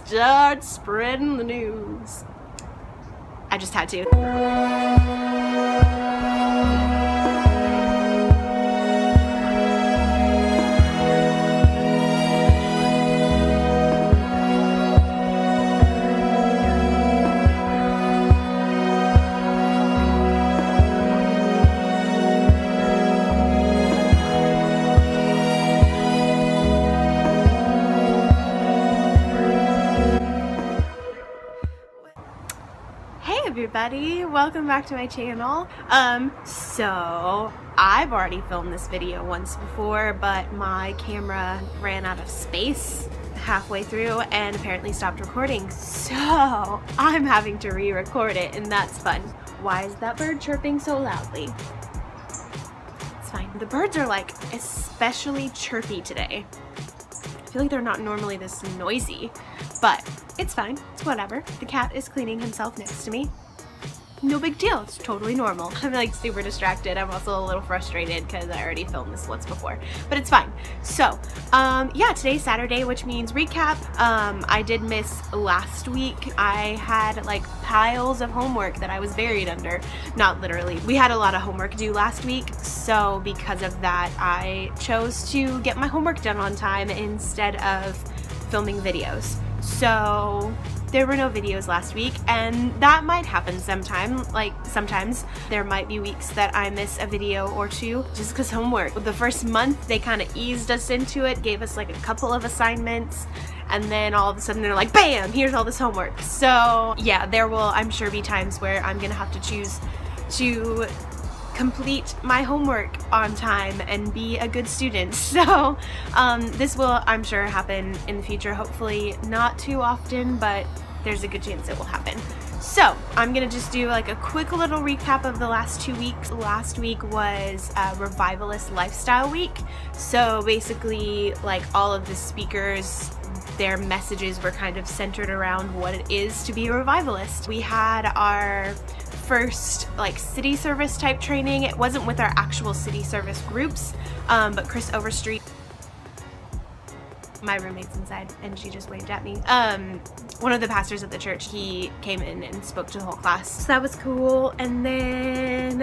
start spreading the news. I just had to. Everybody, welcome back to my channel. So I've already filmed this video once before, but my camera ran out of space halfway through and apparently stopped recording, so I'm having to re-record it, and that's fun. Why is that bird chirping so loudly? It's fine. The birds are like especially chirpy today. I feel like they're not normally this noisy, but it's fine. It's whatever. The cat is cleaning himself next to me. No big deal, it's totally normal. I'm like super distracted. I'm also a little frustrated because I already filmed this once before, but it's fine. So yeah, today's Saturday, which means recap. I did miss last week. I had like piles of homework that I was buried under. Not literally. We had a lot of homework due last week, so because of that I chose to get my homework done on time instead of filming videos. So there were no videos last week, and that might happen sometime. Like sometimes there might be weeks that I miss a video or two just because homework. The first month they kind of eased us into it, gave us like a couple of assignments, and then all of a sudden they're like, bam, here's all this homework. So yeah, there will, I'm sure, be times where I'm gonna have to choose to complete my homework on time and be a good student. So this will, I'm sure, happen in the future. Hopefully not too often, but there's a good chance it will happen. So I'm gonna just do like a quick little recap of the last 2 weeks. Last week was Revivalist Lifestyle Week. So basically, like, all of the speakers, their messages were kind of centered around what it is to be a revivalist. We had our first like city service type training. It wasn't with our actual city service groups, but Chris Overstreet, my roommate's inside and she just waved at me. One of the pastors at the church, he came in and spoke to the whole class, so that was cool. And then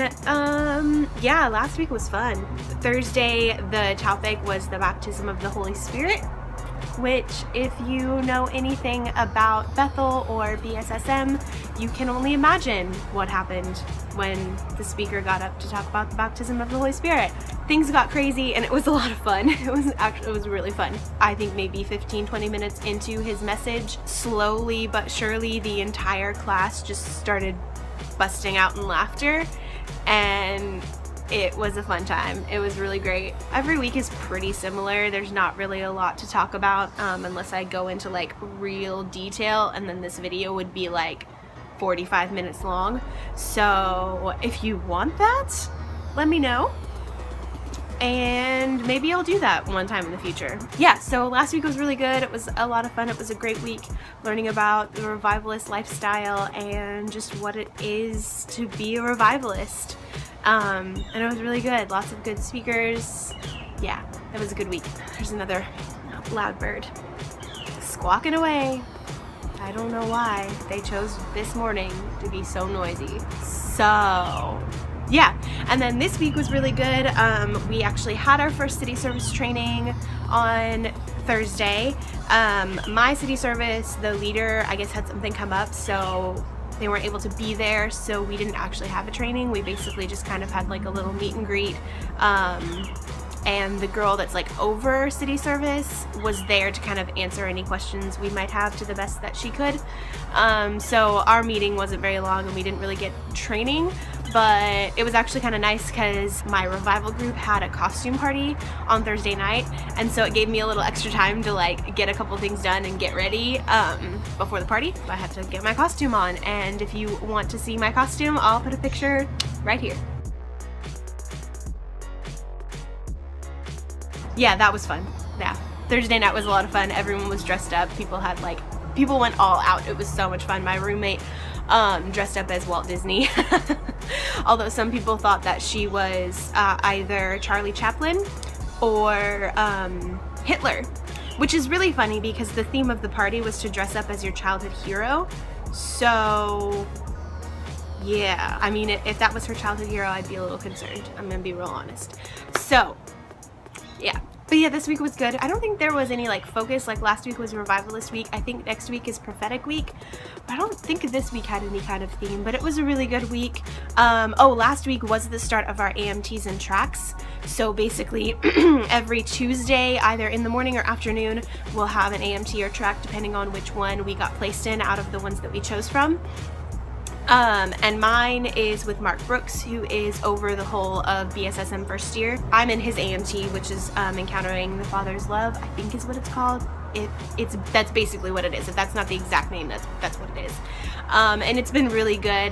yeah, last week was fun. Thursday the topic was the baptism of the Holy Spirit, which, if you know anything about Bethel or BSSM, you can only imagine what happened when the speaker got up to talk about the baptism of the Holy Spirit. Things got crazy and it was a lot of fun. It was really fun. I think maybe 15-20 minutes into his message, slowly but surely the entire class just started busting out in laughter, and it was a fun time. It was really great. Every week is pretty similar. There's not really a lot to talk about unless I go into like real detail, and then this video would be like 45 minutes long. So if you want that, let me know, and maybe I'll do that one time in the future. Yeah, so last week was really good. It was a lot of fun. It was a great week learning about the revivalist lifestyle and just what it is to be a revivalist. And it was really good. Lots of good speakers. Yeah, it was a good week. There's another loud bird squawking away. I don't know why they chose this morning to be so noisy. So yeah, and then this week was really good. We actually had our first city service training on Thursday. My city service, the leader, I guess, had something come up, so they weren't able to be there, so we didn't actually have a training. We basically just kind of had like a little meet and greet, and the girl that's like over city service was there to kind of answer any questions we might have to the best that she could. So our meeting wasn't very long and we didn't really get training, but it was actually kind of nice because my revival group had a costume party on Thursday night, and so it gave me a little extra time to like get a couple things done and get ready before the party. I had to get my costume on, and if you want to see my costume, I'll put a picture right here. Yeah, that was fun. Yeah, Thursday night was a lot of fun. Everyone was dressed up. People went all out. It was so much fun. My roommate dressed up as Walt Disney. Although some people thought that she was either Charlie Chaplin or Hitler. which is really funny because the theme of the party was to dress up as your childhood hero. So yeah, I mean, if that was her childhood hero, I'd be a little concerned. I'm gonna be real honest. So yeah. But yeah, this week was good. I don't think there was any like focus, like last week was revivalist week. I think next week is prophetic week. But I don't think this week had any kind of theme, but it was a really good week. Oh, last week was the start of our AMTs and tracks. So basically every Tuesday, either in the morning or afternoon, we'll have an AMT or track depending on which one we got placed in out of the ones that we chose from. And mine is with Mark Brooks, who is over the whole of BSSM first year. I'm in his AMT, which is Encountering the Father's Love, I think is what it's called. That's basically what it is. If that's not the exact name, that's what it is. And it's been really good.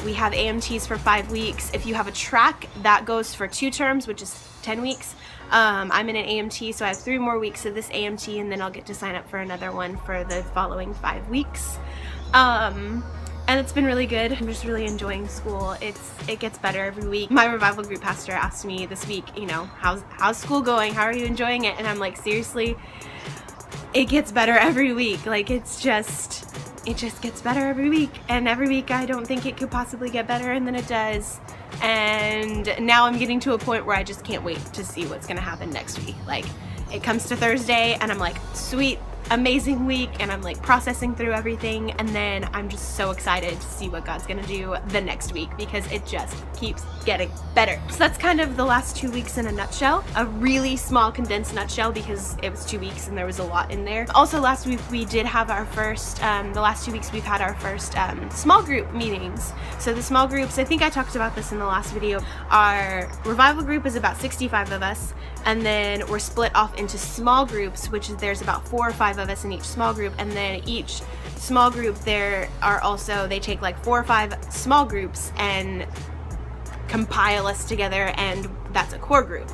We have AMTs for 5 weeks. If you have a track, that goes for 2 terms, which is 10 weeks. I'm in an AMT, so I have 3 more weeks of this AMT, and then I'll get to sign up for another one for the following 5 weeks. And it's been really good. I'm just really enjoying school. It gets better every week. My revival group pastor asked me this week, you know, how's school going? How are you enjoying it? And I'm like, seriously, it gets better every week. Like it just gets better every week. And every week I don't think it could possibly get better, and then it does. And now I'm getting to a point where I just can't wait to see what's gonna happen next week. Like it comes to Thursday and I'm like, sweet, amazing week, and I'm like processing through everything, and then I'm just so excited to see what God's gonna do the next week because it just keeps getting better. So that's kind of the last 2 weeks in a nutshell, a really small condensed nutshell because it was 2 weeks and there was a lot in there. Also last week we did have our first, the last 2 weeks we've had our first small group meetings. So the small groups, I think I talked about this in the last video, our revival group is about 65 of us, and then we're split off into small groups, which is there's about 4 or 5 of us in each small group, and then each small group there are also, they take like 4 or 5 small groups and compile us together, and that's a core group.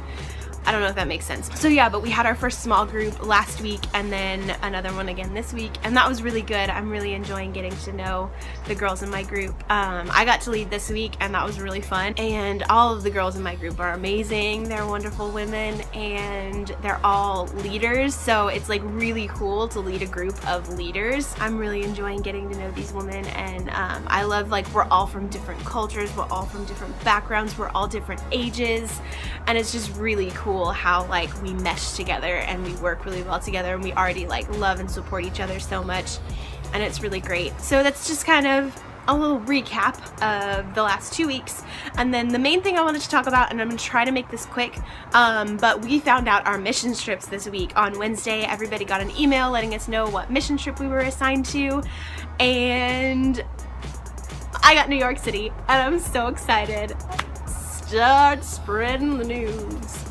I don't know if that makes sense. So yeah, but we had our first small group last week and then another one again this week, and that was really good. I'm really enjoying getting to know the girls in my group. I got to lead this week and that was really fun, and all of the girls in my group are amazing. They're wonderful women and they're all leaders, so it's like really cool to lead a group of leaders. I'm really enjoying getting to know these women, and I love, like, we're all from different cultures, we're all from different backgrounds, we're all different ages, and it's just really cool how like we mesh together and we work really well together, and we already like love and support each other so much, and it's really great. So that's just kind of a little recap of the last 2 weeks. And then the main thing I wanted to talk about, and I'm gonna try to make this quick, but we found out our mission trips this week. On Wednesday, everybody got an email letting us know what mission trip we were assigned to, and I got New York City, and I'm so excited. Start spreading the news.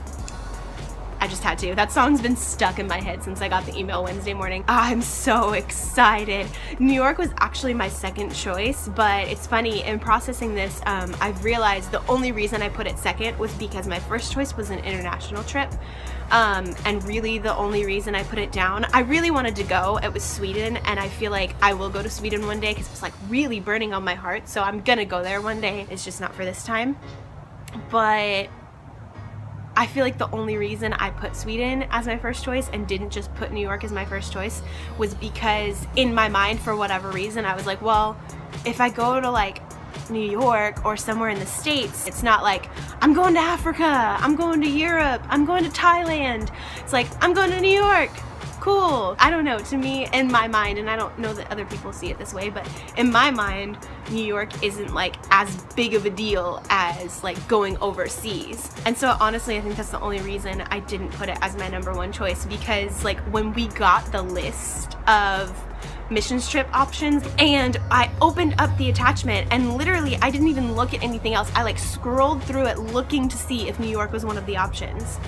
I just had to. That song's been stuck in my head since I got the email Wednesday morning. I'm so excited. New York was actually my second choice, but it's funny, in processing this, I've realized the only reason I put it second was because my first choice was an international trip. And really the only reason I put it down, I really wanted to go, it was Sweden, and I feel like I will go to Sweden one day because it's like really burning on my heart, so I'm gonna go there one day. It's just not for this time. But I feel like the only reason I put Sweden as my first choice and didn't just put New York as my first choice was because in my mind, for whatever reason, I was like, well, if I go to like New York or somewhere in the States, it's not like I'm going to Africa, I'm going to Europe, I'm going to Thailand. It's like I'm going to New York. Cool. I don't know, to me, in my mind, and I don't know that other people see it this way, but in my mind, New York isn't like as big of a deal as like going overseas. And so honestly, I think that's the only reason I didn't put it as my #1 choice, because like when we got the list of missions trip options and I opened up the attachment, and literally I didn't even look at anything else. I like scrolled through it looking to see if New York was one of the options,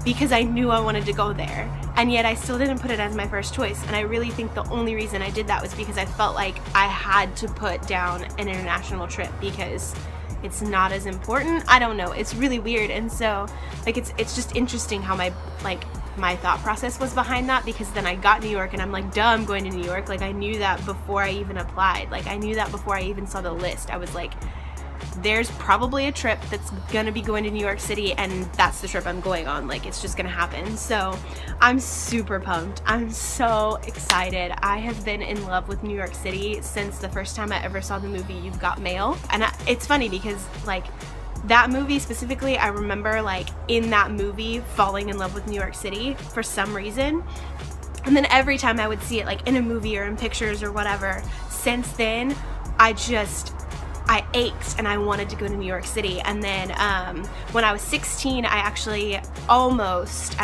because I knew I wanted to go there, and yet I still didn't put it as my first choice. And I really think the only reason I did that was because I felt like I had to put down an international trip because it's not as important. I don't know, it's really weird. And so like it's just interesting how my thought process was behind that, because then I got New York and I'm like, duh, I'm going to New York. Like I knew that before I even applied. Like I knew that before I even saw the list. I was like, there's probably a trip that's gonna be going to New York City, and that's the trip I'm going on. Like, it's just gonna happen. So I'm super pumped. I'm so excited. I have been in love with New York City since the first time I ever saw the movie You've Got Mail. And it's funny because, like, that movie specifically, I remember, like, in that movie falling in love with New York City for some reason. And then every time I would see it, like, in a movie or in pictures or whatever, since then, I ached and I wanted to go to New York City. And then when I was 16, I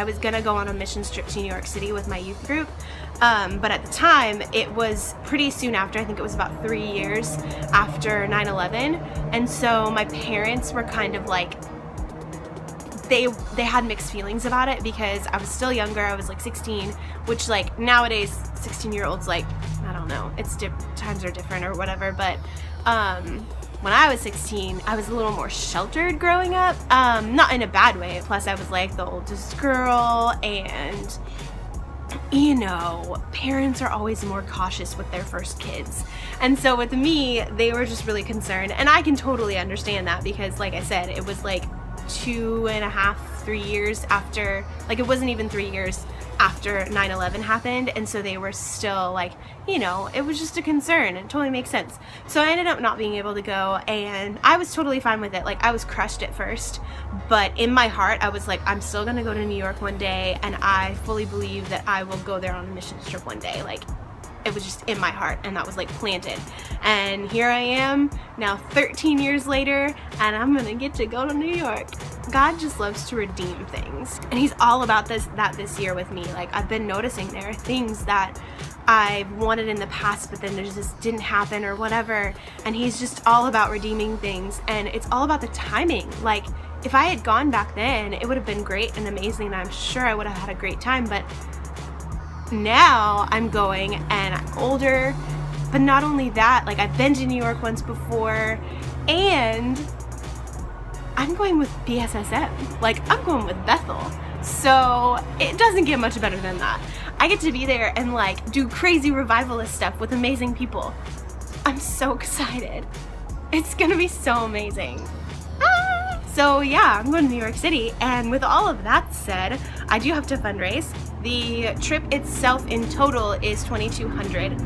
was gonna go on a missions trip to New York City with my youth group. But at the time, it was pretty soon after. I think it was about 3 years after 9/11. And so my parents were kind of like, they had mixed feelings about it because I was still younger. I was like 16, which, like, nowadays 16-year-olds, like, I don't know, times are different or whatever. But when I was 16, I was a little more sheltered growing up, not in a bad way. Plus I was like the oldest girl, and you know, parents are always more cautious with their first kids. And so with me, they were just really concerned, and I can totally understand that because, like I said, it was like 2.5, 3 years after, like, it wasn't even 3 years after 9/11 happened, and so they were still like, you know, it was just a concern. It totally makes sense. So I ended up not being able to go, and I was totally fine with it. Like, I was crushed at first, but in my heart I was like, I'm still gonna go to New York one day, and I fully believe that I will go there on a mission trip one day. Like, it was just in my heart, and that was like planted. And here I am now 13 years later, and I'm gonna get to go to New York. God just loves to redeem things, and he's all about this year with me. Like, I've been noticing there are things that I've wanted in the past, but then they just didn't happen or whatever, and he's just all about redeeming things, and it's all about the timing. Like, if I had gone back then, it would have been great and amazing, and I'm sure I would have had a great time. But now I'm going, and I'm older, but not only that, like, I've been to New York once before, and I'm going with BSSM. Like, I'm going with Bethel. So it doesn't get much better than that. I get to be there and, like, do crazy revivalist stuff with amazing people. I'm so excited. It's gonna be so amazing. So yeah, I'm going to New York City, and with all of that said, I do have to fundraise. The trip itself in total is $2,200.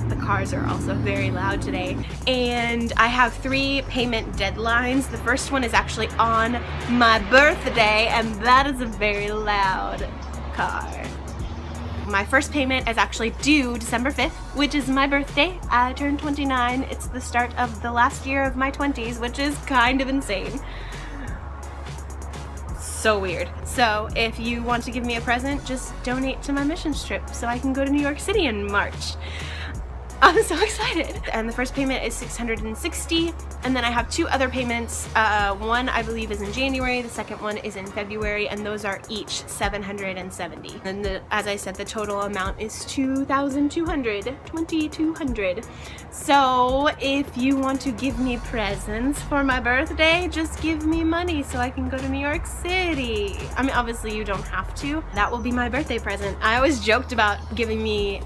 The cars are also very loud today. And I have 3 payment deadlines. The first one is actually on my birthday, and that is a very loud car. My first payment is actually due December 5th, which is my birthday. I turned 29. It's the start of the last year of my 20s, which is kind of insane. So weird. So if you want to give me a present, just donate to my missions trip so I can go to New York City in March. I'm so excited. And the first payment is $660, and then I have 2 other payments. One I believe is in January, the second one is in February, and those are each $770. And as I said, the total amount is $2,200. So if you want to give me presents for my birthday, just give me money so I can go to New York City. I mean, obviously you don't have to. That will be my birthday present. I always joked about giving me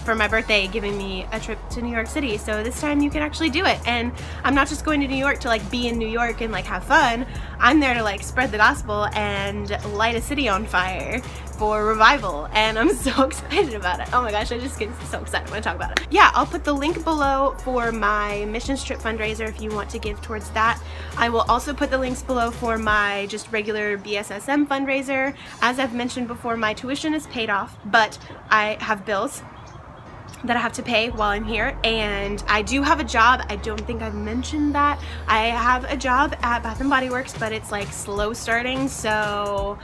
for my birthday, giving me a trip to New York City, so this time you can actually do it. And I'm not just going to New York to, like, be in New York and, like, have fun. I'm there to, like, spread the gospel and light a city on fire for revival, and I'm so excited about it. Oh my gosh, I just get so excited when I talk about it. Yeah, I'll put the link below for my missions trip fundraiser if you want to give towards that. I will also put the links below for my just regular BSSM fundraiser. As I've mentioned before, my tuition is paid off, but I have bills that I have to pay while I'm here, and I do have a job. I don't think I've mentioned that. I have a job at Bath & Body Works, but it's like slow starting, so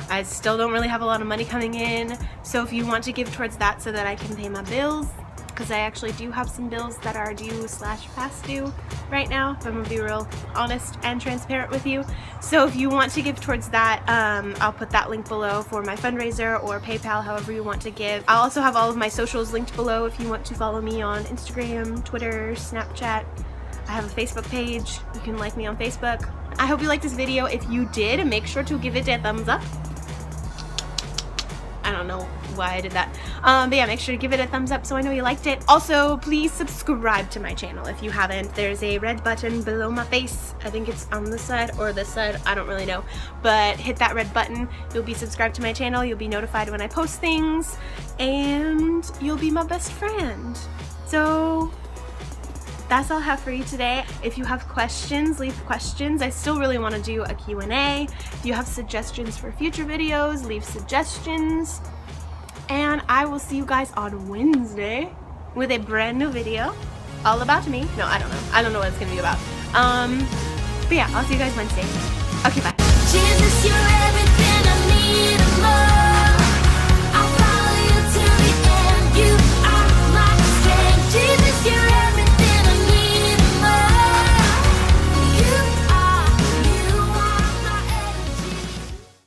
I still don't really have a lot of money coming in. So if you want to give towards that so that I can pay my bills, because I actually do have some bills that are due / past due right now, if I'm gonna be real honest and transparent with you. So if you want to give towards that, I'll put that link below for my fundraiser or PayPal, however you want to give. I'll also have all of my socials linked below if you want to follow me on Instagram, Twitter, Snapchat. I have a Facebook page. You can like me on Facebook. I hope you liked this video. If you did, make sure to give it a thumbs up. I don't know why I did that. But yeah, make sure to give it a thumbs up so I know you liked it. Also, please subscribe to my channel if you haven't. There's a red button below my face. I think it's on this side or this side. I don't really know. But hit that red button. You'll be subscribed to my channel. You'll be notified when I post things. And you'll be my best friend. So that's all I have for you today. If you have questions, leave questions. I still really want to do a Q&A. If you have suggestions for future videos, leave suggestions. And I will see you guys on Wednesday with a brand new video all about me. No, I don't know. I don't know what it's going to be about. But yeah, I'll see you guys Wednesday. Okay, bye.